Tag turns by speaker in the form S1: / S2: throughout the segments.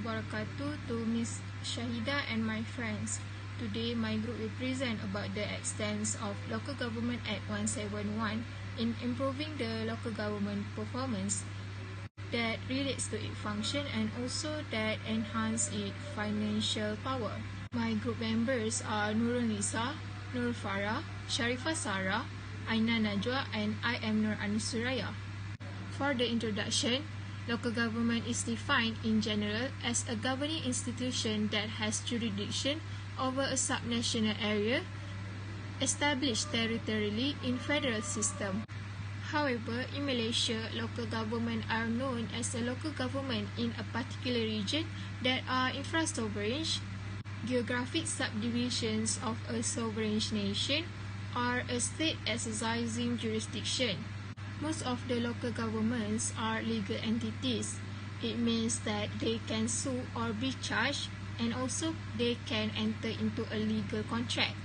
S1: wabarakatuh to Ms. Shahida and my friends. Today, my group will present about the extent of Local Government Act 171 in improving the local government performance that relates to its function and also that enhance its financial power. My group members are Nurul Nisa, Nur Farah, Sharifah Sarah, Aina Najwa, and I am Nur Anisuraya. For the introduction, local government is defined in general as a governing institution that has jurisdiction over a subnational area established territorially in federal system. However, in Malaysia, local government are known as a local government in a particular region that are infra-sovereign, geographic subdivisions of a sovereign nation, or a state exercising jurisdiction. Most of the local governments are legal entities. It means that they can sue or be charged, and also they can enter into a legal contract.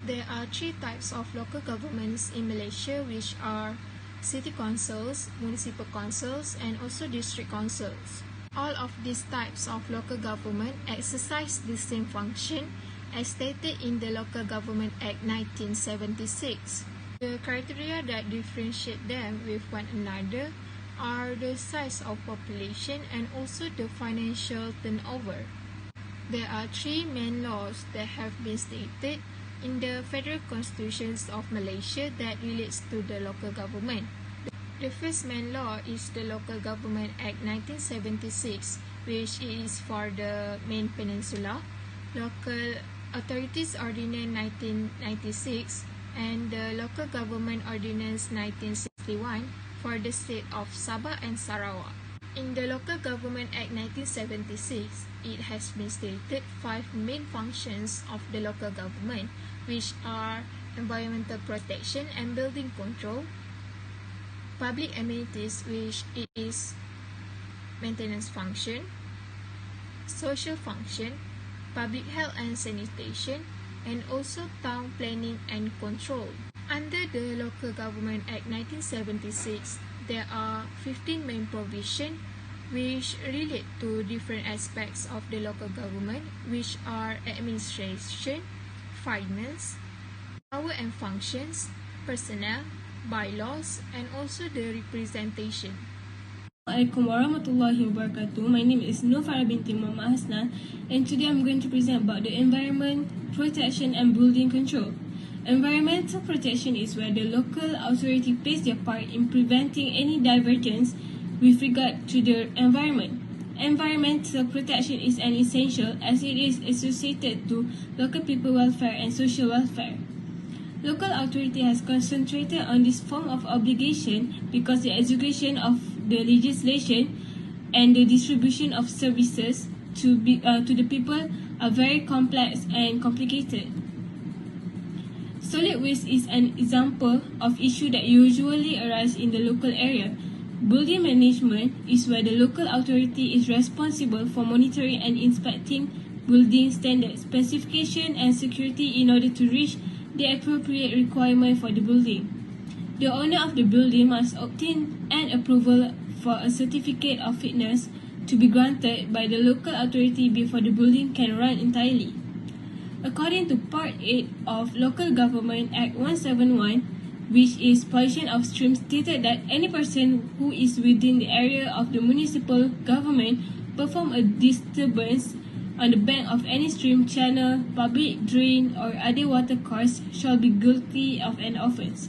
S1: There are three types of local governments in Malaysia, which are city councils, municipal councils, and also district councils. All of these types of local government exercise the same function as stated in the Local Government Act 1976. The criteria that differentiate them with one another are the size of population and also the financial turnover. There are three main laws that have been stated in the Federal Constitutions of Malaysia that relates to the local government. The first main law is the Local Government Act 1976, which is for the main peninsula, Local Authorities Ordinance 1996, and the Local Government Ordinance 1961 for the state of Sabah and Sarawak. In the Local Government Act 1976, it has been stated 5 main functions of the local government, which are environmental protection and building control, public amenities, which is maintenance function, social function, public health and sanitation, and also town planning and control. Under the Local Government Act 1976, there are 15 main provisions which relate to different aspects of the local government, which are administration, finance, power and functions, personnel, bylaws, and also the representation.
S2: Assalamualaikum warahmatullahi wabarakatuh. My name is Nur Farah binti Muhammad Hasnan, and today I'm going to present about the environment protection and building control. Environmental protection is where the local authority plays their part in preventing any divergence with regard to the environment. Environmental protection is an essential as it is associated to local people welfare and social welfare. Local authority has concentrated on this form of obligation because the execution of the legislation and the distribution of services to the people are very complex and complicated. Solid waste is an example of issue that usually arise in the local area. Building management is where the local authority is responsible for monitoring and inspecting building standards, specification, and security in order to reach the appropriate requirement for the building. The owner of the building must obtain an approval for a certificate of fitness to be granted by the local authority before the building can run entirely. According to Part 8 of Local Government Act 171, which is pollution of streams, stated that any person who is within the area of the municipal government perform a disturbance on the bank of any stream, channel, public drain, or other water course shall be guilty of an offence.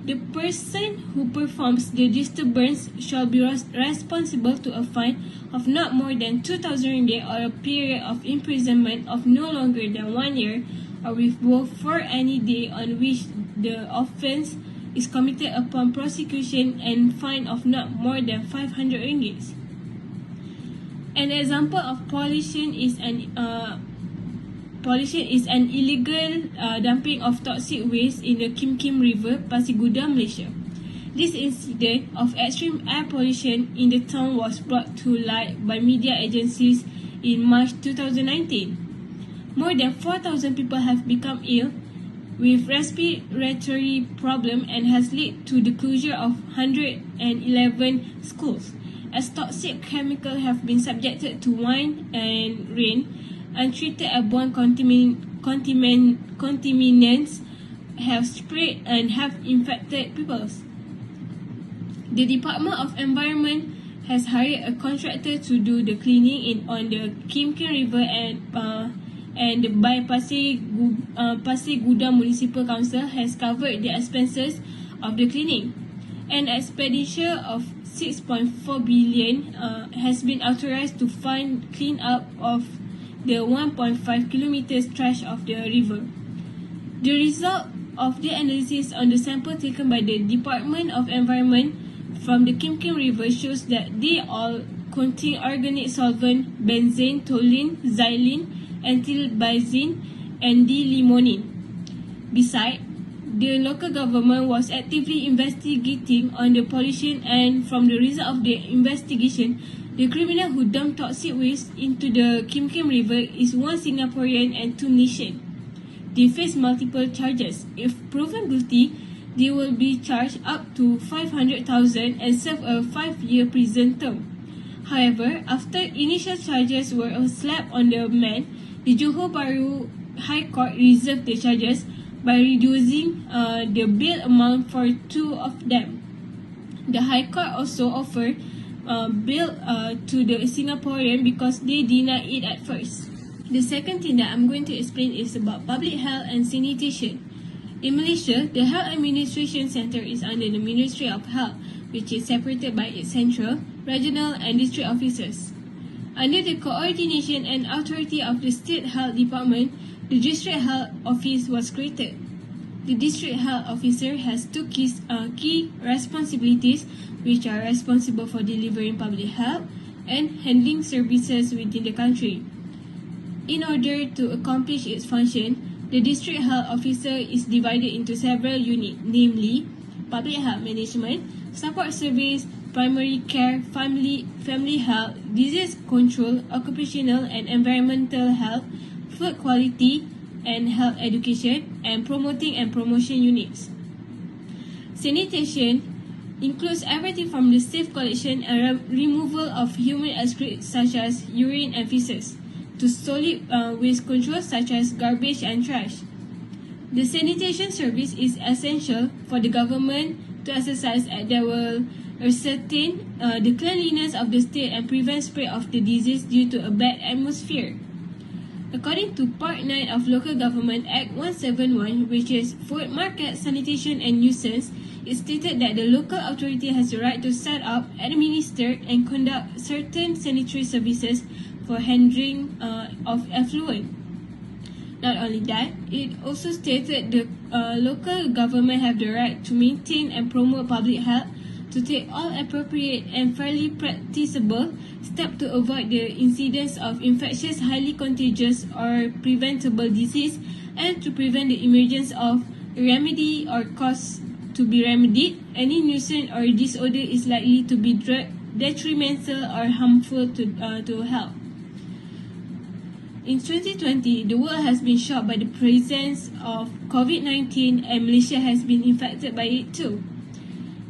S2: The person who performs the disturbance shall be responsible to a fine of not more than 2,000 ringgit or a period of imprisonment of no longer than 1 year, or with both for any day on which the offence is committed upon prosecution, and fine of not more than 500 ringgit. An example of pollution is an illegal dumping of toxic waste in the Kim Kim River, Pasir Gudang, Malaysia. This incident of extreme air pollution in the town was brought to light by media agencies in March 2019. More than 4,000 people have become ill with respiratory problem and has led to the closure of 111 schools. as toxic chemicals have been subjected to wine and rain. Untreated airborne contaminants have spread and have infected people. The Department of Environment has hired a contractor to do the cleaning on the Kim King River and by Pasir Gudang Municipal Council has covered the expenses of the cleaning. An expenditure of 6.4 billion has been authorized to fund clean up of the 1.5 kilometers stretch of the river. The result of the analysis on the sample taken by the Department of Environment from the Kim King River shows that they all contain organic solvent benzene, toluene, xylene, ethylbenzene, and D-limonene. Besides, the local government was actively investigating on the pollution, and from the result of the investigation, the criminal who dumped toxic waste into the Kim King River is one Singaporean and 2 Malaysian. They face multiple charges. If proven guilty, they will be charged up to 500,000 and serve a 5-year prison term. However, after initial charges were slapped on the man, the Johor Bahru High Court reserved the charges by reducing the bail amount for 2 of them. The High Court also offered bail to the Singaporean because they denied it at first. The second thing that I'm going to explain is about public health and sanitation. In Malaysia, the Health Administration Centre is under the Ministry of Health, which is separated by its central, regional and district offices. Under the coordination and authority of the State Health Department, the District Health Office was created. The District Health Officer has 2 key responsibilities, which are responsible for delivering public health and handling services within the country. In order to accomplish its function, the District Health Officer is divided into several units, namely Public Health Management, Support Service, Primary Care, Family Health, Disease Control, Occupational and Environmental Health, Food Quality and Health Education, and Promoting and Promotion units. Sanitation includes everything from the safe collection and removal of human excreta such as urine and feces, to solid waste control such as garbage and trash. The sanitation service is essential for the government to exercise, as they will ascertain the cleanliness of the state and prevent spread of the disease due to a bad atmosphere. According to Part 9 of Local Government Act 171, which is Food Market Sanitation and Nuisance, it stated that the local authority has the right to set up, administer and conduct certain sanitary services for handling of effluent. Not only that, it also stated the local government have the right to maintain and promote public health, to take all appropriate and fairly practicable steps to avoid the incidence of infectious, highly contagious or preventable disease, and to prevent the emergence of remedy or cause to be remedied. Any nuisance or disorder is likely to be detrimental or harmful to health. In 2020, the world has been shocked by the presence of COVID-19, and Malaysia has been infected by it too.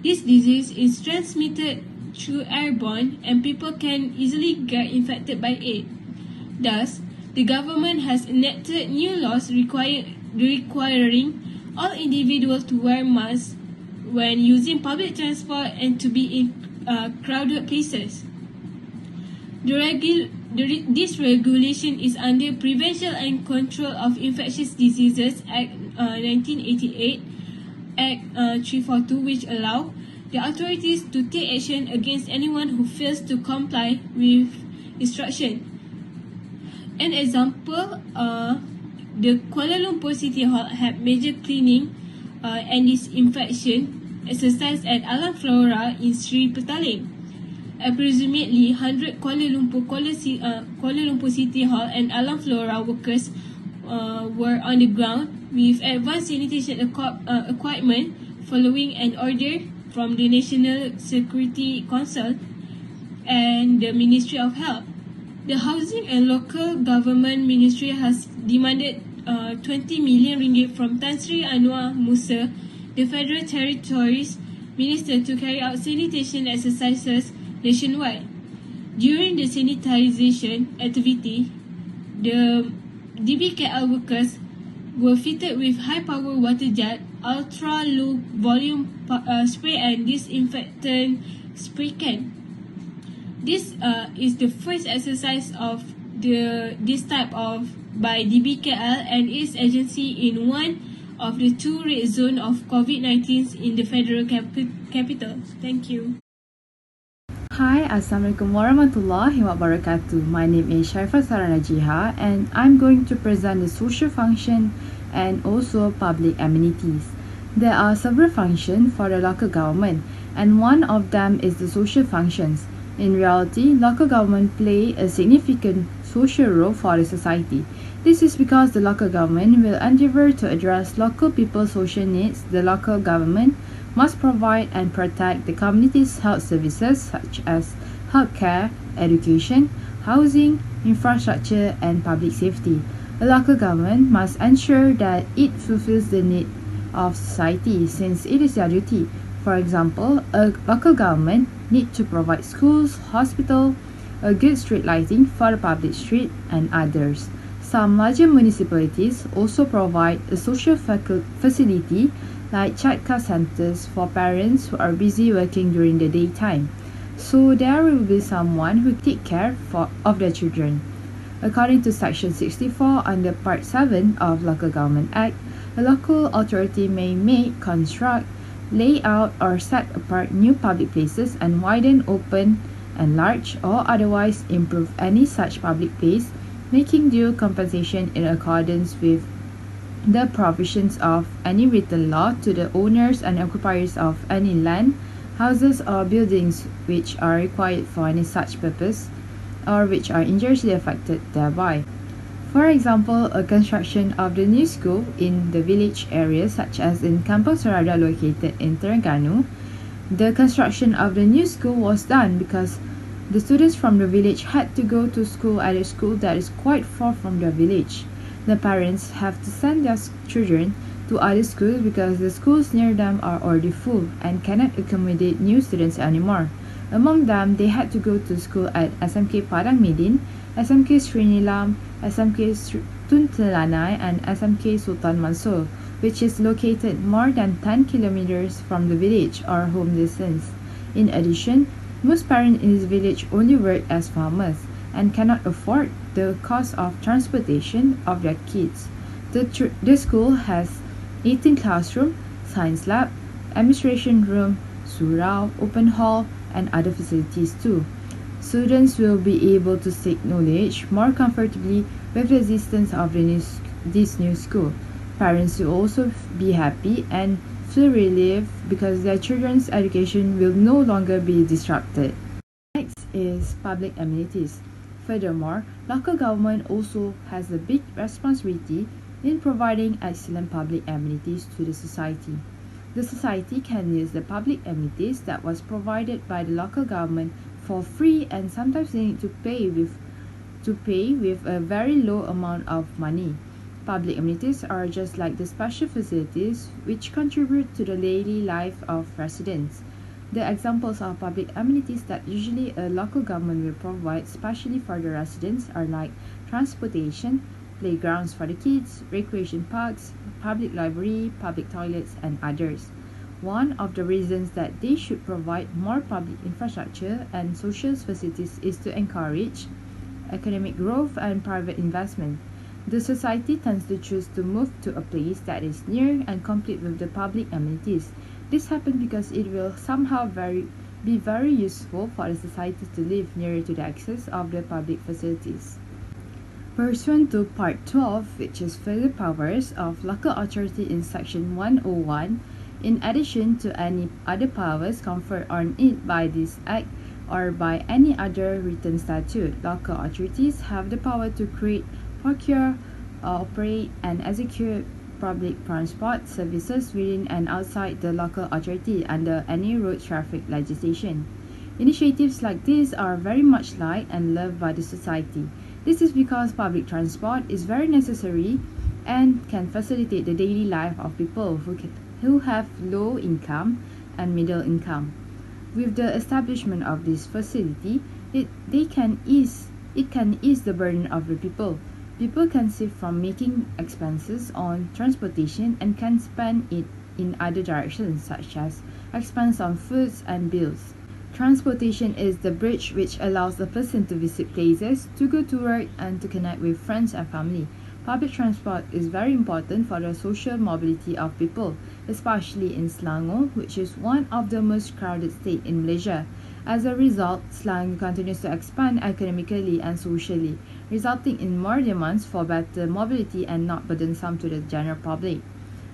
S2: This disease is transmitted through airborne, and people can easily get infected by it. Thus, the government has enacted new laws requiring all individuals to wear masks when using public transport and to be in crowded places. This regulation is under Prevention and Control of Infectious Diseases Act 1988, Act 342, which allow the authorities to take action against anyone who fails to comply with instruction. An example, the Kuala Lumpur City Hall had major cleaning and disinfection exercise at Alam Flora in Sri Petaling. Approximately 100 Kuala Lumpur City Hall and Alam Flora workers were on the ground with advanced sanitation equipment following an order from the National Security Council and the Ministry of Health. The Housing and Local Government Ministry has demanded 20 million ringgit from Tan Sri Anwar Musa, the Federal Territories Minister, to carry out sanitation exercises nationwide. During the sanitization activity, the DBKL workers were fitted with high-power water jet, ultra-low volume spray and disinfectant spray can. This is the first exercise of this type of by DBKL and its agency in one of the two red zone of COVID-19 in the federal capital. Thank you.
S3: Hi, Assalamualaikum warahmatullahi wabarakatuh. My name is Sharifah Sarana Jiha and I'm going to present the social function and also public amenities. There are several functions for the local government and one of them is the social functions. In reality, local government play a significant social role for the society. This is because the local government will endeavor to address local people's social needs. The local government must provide and protect the community's health services such as healthcare, education, housing, infrastructure, and public safety. A local government must ensure that it fulfills the need of society since it is their duty. For example, a local government needs to provide schools, hospitals, a good street lighting for the public street, and others. Some larger municipalities also provide a social facility like childcare centers for parents who are busy working during the daytime. So there will be someone who take care of their children. According to Section 64 under Part 7 of Local Government Act, a local authority may make, construct, lay out or set apart new public places and widen, open, enlarge or otherwise improve any such public place, making due compensation in accordance with the provisions of any written law to the owners and occupiers of any land, houses or buildings which are required for any such purpose or which are injuriously affected thereby. For example, a construction of the new school in the village area such as in Kampung Serada located in Terengganu. The construction of the new school was done because the students from the village had to go to school at a school that is quite far from their village. The parents have to send their children to other schools because the schools near them are already full and cannot accommodate new students anymore. Among them, they had to go to school at SMK Padang Midin, SMK Sri Nilam, SMK Tun Telanai, and SMK Sultan Mansur, which is located more than 10 kilometers from the village or home distance. In addition, most parents in this village only work as farmers and cannot afford the cost of transportation of their kids. The school has 18 classrooms, science lab, administration room, surau, open hall, and other facilities too. Students will be able to seek knowledge more comfortably with the existence of this new school. Parents will also be happy and feel relieved because their children's education will no longer be disrupted. Next is public amenities. Furthermore, local government also has a big responsibility in providing excellent public amenities to the society. The society can use the public amenities that was provided by the local government for free and sometimes they need to pay with a very low amount of money. Public amenities are just like the special facilities which contribute to the daily life of residents. The examples of public amenities that usually a local government will provide, especially for the residents, are like transportation, playgrounds for the kids, recreation parks, public library, public toilets, and others. One of the reasons that they should provide more public infrastructure and social facilities is to encourage economic growth and private investment. The society tends to choose to move to a place that is near and complete with the public amenities. This happens because it will somehow be very useful for the society to live nearer to the access of the public facilities. Pursuant to Part 12, which is further powers of local authority in Section 101, in addition to any other powers conferred on it by this Act or by any other written statute, local authorities have the power to create, procure, operate, and execute public transport services within and outside the local authority under any road traffic legislation. Initiatives like these are very much liked and loved by the society. This is because public transport is very necessary and can facilitate the daily life of people who have low income and middle income. With the establishment of this facility, it can ease the burden of the people. People can save from making expenses on transportation and can spend it in other directions such as expense on foods and bills. Transportation is the bridge which allows a person to visit places, to go to work, and to connect with friends and family. Public transport is very important for the social mobility of people, especially in Selangor, which is one of the most crowded states in Malaysia. As a result, Selangor continues to expand economically and socially, resulting in more demands for better mobility and not burdensome to the general public.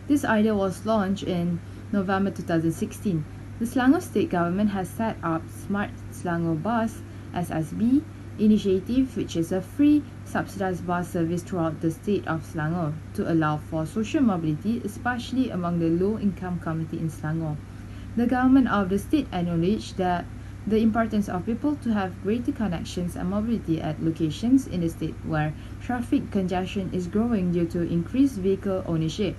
S3: This idea was launched in November 2016. The Selangor state government has set up Smart Selangor Bus (SSB) initiative, which is a free subsidized bus service throughout the state of Selangor to allow for social mobility, especially among the low-income community in Selangor. The government of the state acknowledged that the importance of people to have greater connections and mobility at locations in the state where traffic congestion is growing due to increased vehicle ownership.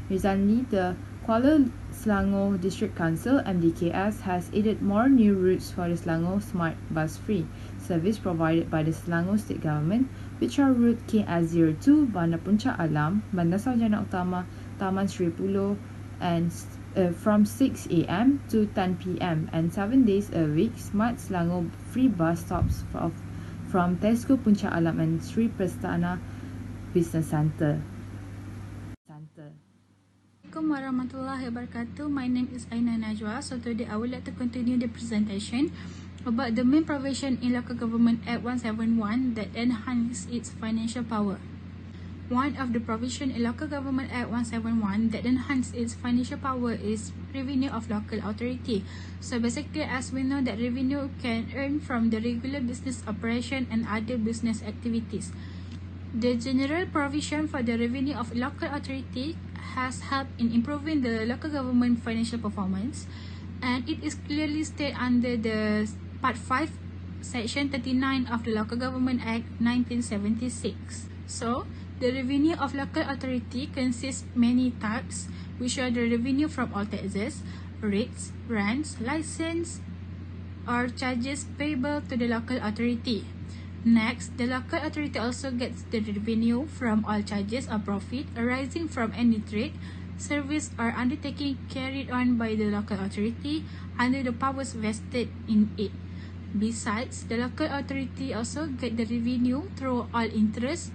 S3: Recently, the Kuala Selangor District Council (MDKS) has added more new routes for the Selangor Smart Bus Free service provided by the Selangor State Government, which are route KS02 Bandar Puncak Alam, Bandar Sarjana Utama, Taman Sri Pulo, and from 6 a.m. to 10 p.m. and 7 days a week, Smart Selangor free bus stops from Tesco Puncak Alam and Sri Prestana Business Centre.
S4: Assalamualaikum warahmatullahi wabarakatuh. My name is Aina Najwa. So today I would like to continue the presentation about the main provision in Local Government Act 171 that enhance its financial power. One of the provision in Local Government Act 171 that enhance its financial power is revenue of local authority. So basically, as we know that revenue can earn from the regular business operation and other business activities. The general provision for the revenue of local authority has helped in improving the local government financial performance, and it is clearly stated under the Part 5, Section 39 of the Local Government Act 1976. So, the revenue of local authority consists many types, which are the revenue from all taxes, rates, rents, license, or charges payable to the local authority. Next, the local authority also gets the revenue from all charges or profit arising from any trade, service, or undertaking carried on by the local authority under the powers vested in it. Besides, the local authority also get the revenue through all interest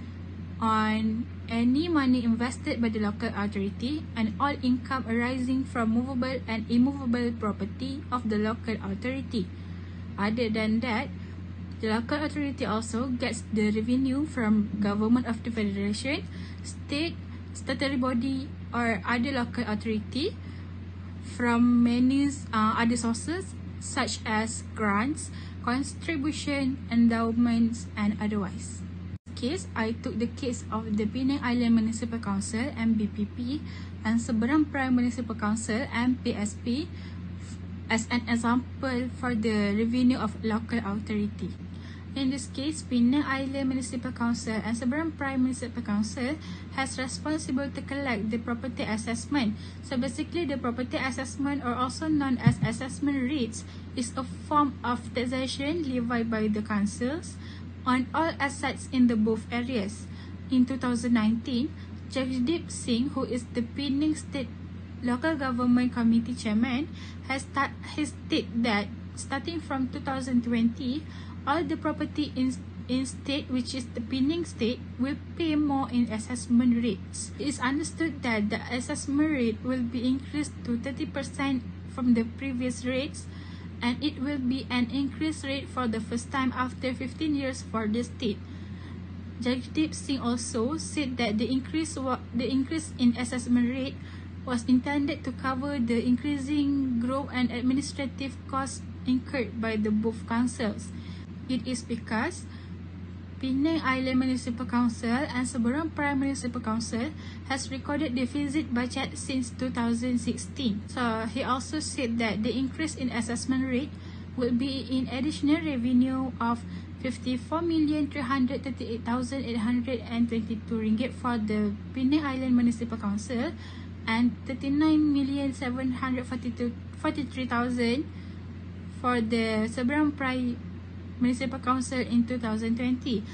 S4: on any money invested by the local authority and all income arising from movable and immovable property of the local authority. Other than that, the local authority also gets the revenue from government of the federation, state, statutory body, or other local authority from many other sources such as grants, contribution, endowments, and otherwise. In this case, I took the case of the Penang Island Municipal Council (MBPP) and Seberang Prime Municipal Council (MPSP) as an example for the revenue of local authority. In this case, Penang Island Municipal Council and Seberang Prime Municipal Council has responsible to collect the property assessment. So basically, the property assessment, or also known as assessment rates, is a form of taxation levied by the councils on all assets in the both areas. In 2019, Jagdeep Singh, who is the Penang State Local Government Committee Chairman, has stated that starting from 2020, all the property in state, which is the Penang state, will pay more in assessment rates. It is understood that the assessment rate will be increased to 30% from the previous rates, and it will be an increased rate for the first time after 15 years for the state. Jagdeep Singh also said that the increase in assessment rate was intended to cover the increasing growth and administrative costs incurred by the both councils. It is because Penang Island Municipal Council and Seberang Prime Municipal Council has recorded deficit budget since 2016. So he also said that the increase in assessment rate will be in additional revenue of 54,338,822 ringgit for the Penang Island Municipal Council and 39,743,000 for the Seberang Perai Municipal Council in 2020.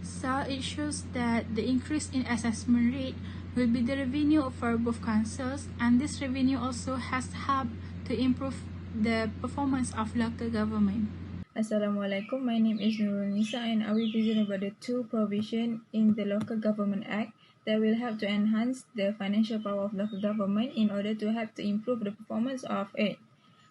S4: So it shows that the increase in assessment rate will be the revenue for both councils, and this revenue also has helped to improve the performance of local government.
S1: Assalamualaikum, my name is Nurul Nisa and I will present about the two provisions in the Local Government Act that will help to enhance the financial power of local government in order to help to improve the performance of it.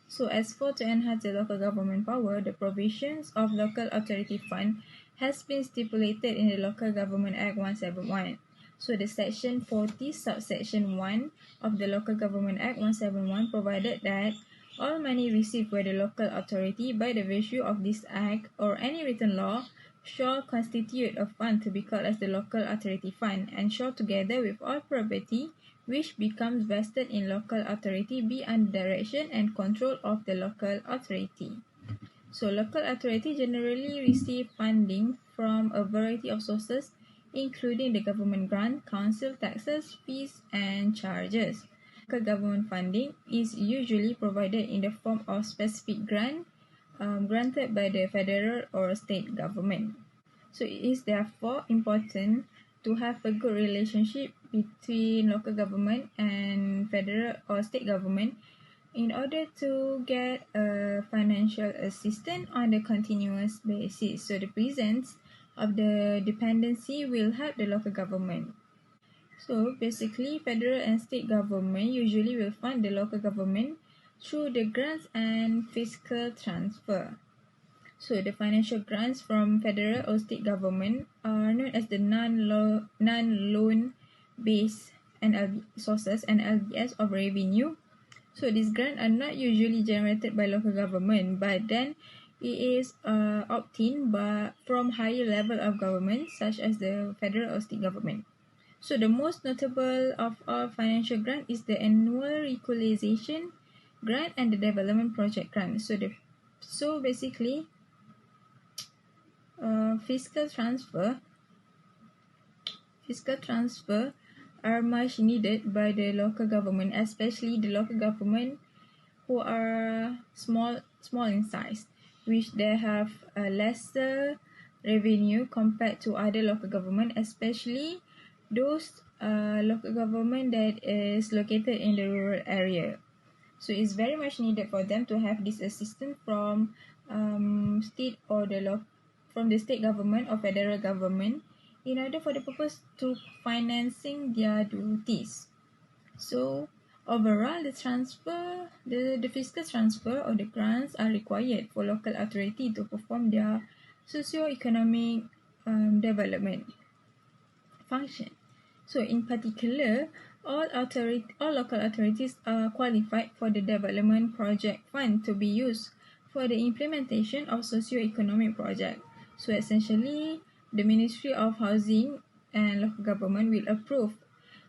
S1: So as for to enhance the local government power, the provisions of Local Authority Fund has been stipulated in the Local Government Act 171. So the Section 40 subsection 1 of the Local Government Act 171 provided that all money received by the local authority by the virtue of this act or any written law shall constitute a fund to be called as the Local Authority Fund and shall together with all property which becomes vested in local authority be under direction and control of the local authority. So local authority generally receive funding from a variety of sources including the government grant, council taxes, fees and charges. Local government funding is usually provided in the form of specific grant granted by the federal or state government. So it is therefore important to have a good relationship between local government and federal or state government in order to get a financial assistance on a continuous basis. So the presence of the dependency will help the local government. So basically, federal and state government usually will fund the local government through the grants and fiscal transfer. So the financial grants from federal or state government are known as the non-loan based sources and LBS of revenue. So these grants are not usually generated by local government, but then it is obtained from higher level of government such as the federal or state government. So the most notable of all financial grant is the annual equalization grant and the development project grant. So basically, fiscal transfer are much needed by the local government, especially the local government who are small in size, which they have a lesser revenue compared to other local government, especially those local government that is located in the rural area. So it's very much needed for them to have this assistance from state or from the state government or federal government in order for the purpose to financing their duties. So overall, the fiscal transfer or the grants are required for local authority to perform their socio-economic development function. So in particular, all local authorities are qualified for the development project fund to be used for the implementation of socio-economic project. So essentially, the Ministry of Housing and Local Government will approve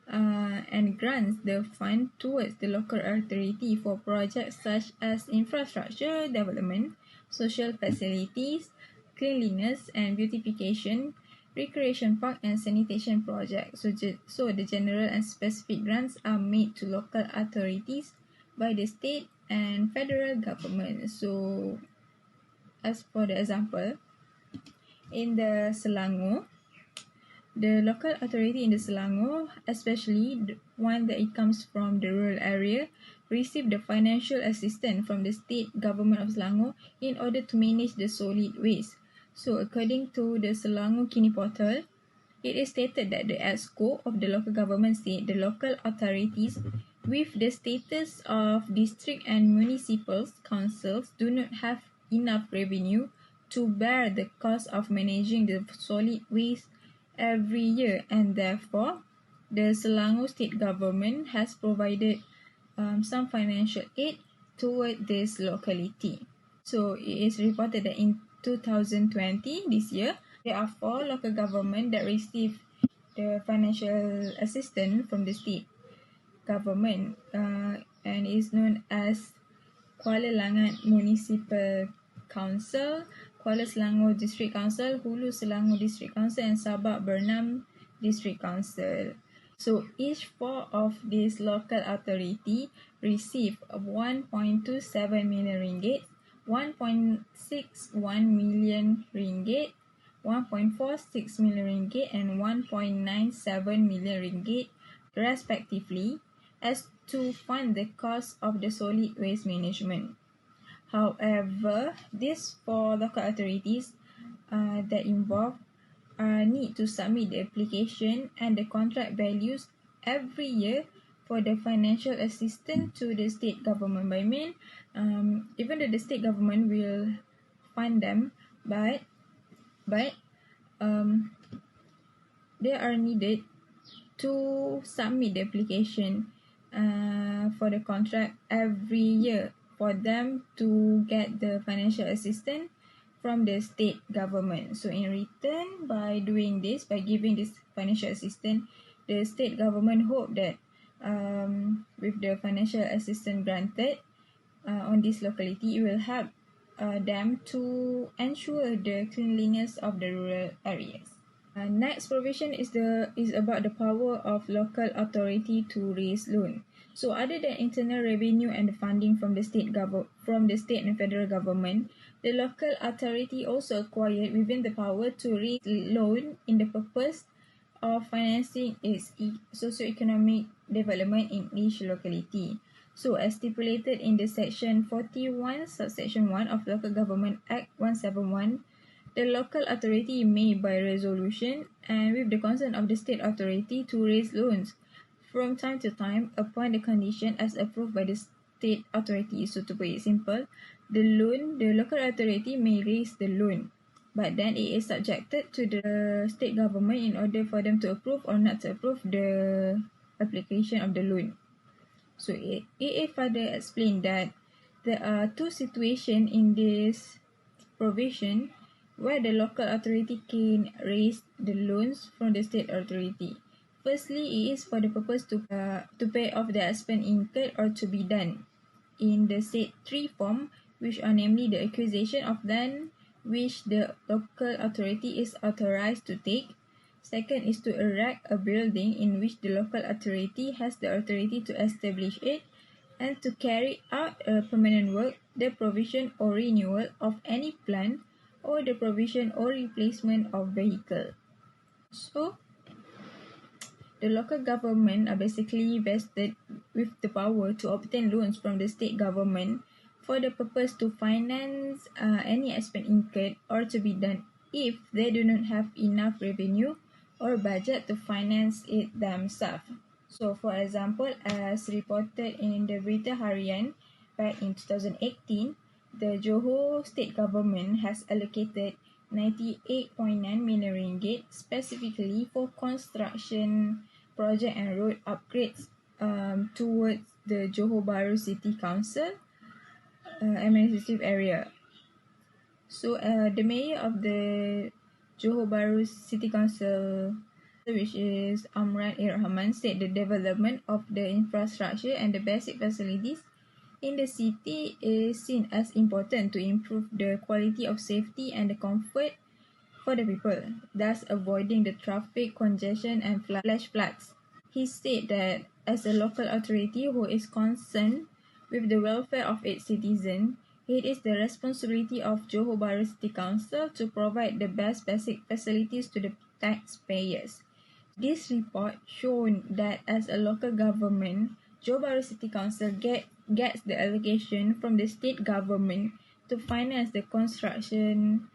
S1: and grants the fund towards the local authority for projects such as infrastructure development, social facilities, cleanliness and beautification, recreation park and sanitation projects. So the general and specific grants are made to local authorities by the state and federal government. So as for the example, in the Selangor, the local authority in the Selangor, especially the one that it comes from the rural area, receive the financial assistance from the state government of Selangor in order to manage the solid waste. So according to the Selangor Kini portal, it is stated that the EXCO of the local government state, the local authorities with the status of district and municipal councils do not have enough revenue to bear the cost of managing the solid waste every year, and therefore the Selangor state government has provided some financial aid toward this locality. So it is reported that in 2020, this year, there are 4 local government that receive the financial assistance from the state government and is known as Kuala Langat Municipal Council, Kuala Selangor District Council, Hulu Selangor District Council and Sabak Bernam District Council. So each 4 of these local authority receive 1.27 million ringgit, 1.61 million ringgit, 1.46 million ringgit, and 1.97 million ringgit, respectively, as to fund the cost of the solid waste management. However, this for local authorities that involve need to submit the application and the contract values every year for the financial assistance to the state government. By mean, even though the state government will fund them, but they are needed to submit the application for the contract every year for them to get the financial assistance from the state government. So in return, by doing this, by giving this financial assistance, the state government hope that with the financial assistance granted on this locality, it will help them to ensure the cleanliness of the rural areas. Next provision is about the power of local authority to raise loan. So other than internal revenue and the funding from the state and federal government, the local authority also acquired within the power to raise loan in the purpose of financing its socio-economic development in each locality. So as stipulated in the section 41 subsection 1 of Local Government Act 171, the local authority may by resolution and with the consent of the state authority to raise loans from time to time upon the condition as approved by the state authority. So to put it simple, the local authority may raise the loan, but then it is subjected to the state government in order for them to approve or not to approve the application of the loan. So it further explained that there are two situations in this provision where the local authority can raise the loans from the state authority. Firstly, it is for the purpose to pay off the expense incurred or to be done in the said three form, which are namely the acquisition of land which the local authority is authorized to take. Second is to erect a building in which the local authority has the authority to establish it, and to carry out a permanent work, the provision or renewal of any plant, or the provision or replacement of vehicle. So, the local government are basically vested with the power to obtain loans from the state government for the purpose to finance any expense incurred or to be done if they do not have enough revenue or budget to finance it themselves. So, for example, as reported in the Berita Harian back in 2018, the Johor state government has allocated 98.9 million ringgit specifically for construction project and road upgrades towards the Johor Bahru City Council administrative area. So the mayor of the Johor Bahru City Council, which is Amran Rahman, said the development of the infrastructure and the basic facilities in the city is seen as important to improve the quality of safety and the comfort for the people, thus avoiding the traffic congestion and flash floods. He said that as a local authority who is concerned with the welfare of its citizens, it is the responsibility of Johor Bahru City Council to provide the best basic facilities to the taxpayers. This report shown that as a local government, Johor Bahru City Council gets the allocation from the state government to finance the construction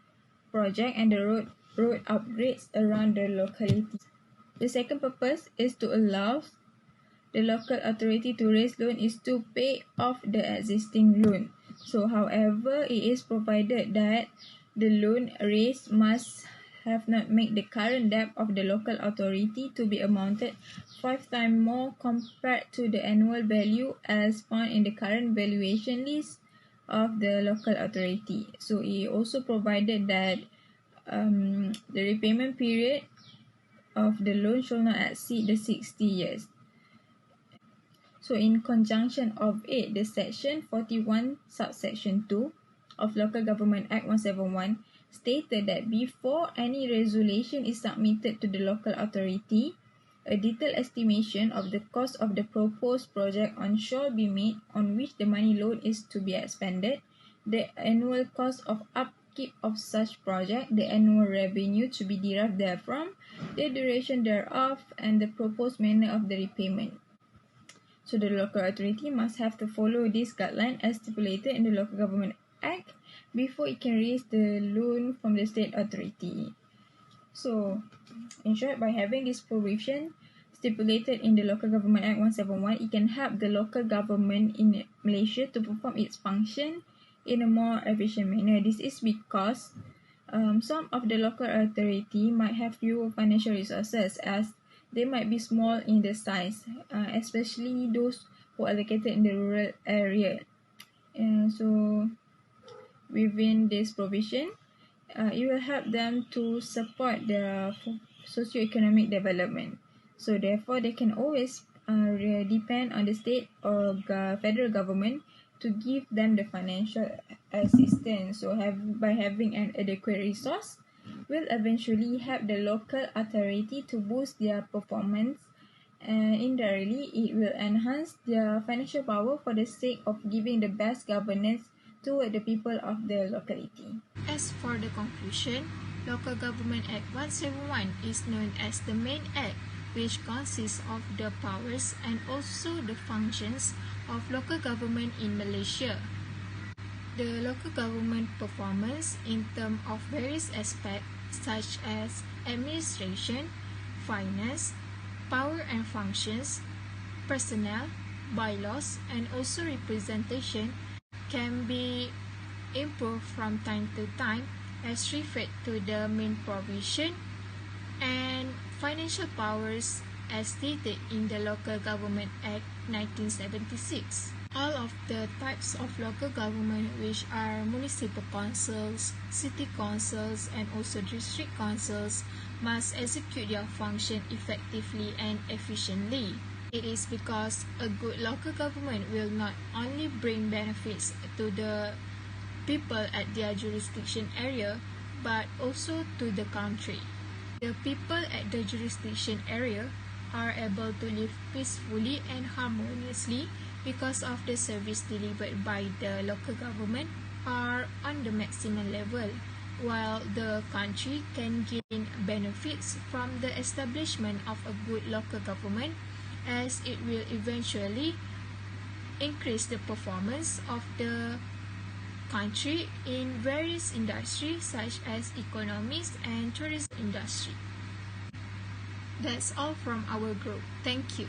S1: project and the road upgrades around the locality. The second purpose is to allow the local authority to raise loan is to pay off the existing loan. So, however, it is provided that the loan raised must have not made the current debt of the local authority to be amounted 5 times more compared to the annual value as found in the current valuation list of the local authority. So, it also provided that the repayment period of the loan shall not exceed the 60 years. So in conjunction of it, the section 41 subsection 2 of Local Government Act 171 stated that before any resolution is submitted to the local authority, a detailed estimation of the cost of the proposed project shall be made on which the money loan is to be expended,
S5: the annual cost of upkeep of such project, the annual revenue to be derived therefrom, the duration thereof, and the proposed manner of the repayment. So the local authority must have to follow this guideline as stipulated in the Local Government Act before it can raise the loan from the state authority. So, in short, by having this provision stipulated in the Local Government Act 171, it can help the local government in Malaysia to perform its function in a more efficient manner. This is because some of the local authority might have fewer financial resources as they might be small in the size, especially those who are located in the rural area. So, within this provision, it will help them to support their socio-economic development. So therefore, they can always depend on the state or federal government to give them the financial assistance. So by having an adequate resource will eventually help the local authority to boost their performance, and indirectly it will enhance their financial power for the sake of giving the best governance to the people of the locality.
S1: As for the conclusion, Local Government Act 171 is known as the main act, which consists of the powers and also the functions of local government in Malaysia. The local government performance in terms of various aspects such as administration, finance, power and functions, personnel, bylaws, and also representation can be improved from time to time as referred to the main provision and financial powers as stated in the Local Government Act 1976. All of the types of local government, which are municipal councils, city councils, and also district councils, must execute their function effectively and efficiently. It is because a good local government will not only bring benefits to the people at their jurisdiction area, but also to the country. The people at the jurisdiction area are able to live peacefully and harmoniously because of the service delivered by the local government are on the maximum level, while the country can gain benefits from the establishment of a good local government, as it will eventually increase the performance of the country in various industries such as economics and tourism industry. That's all from our group. Thank you.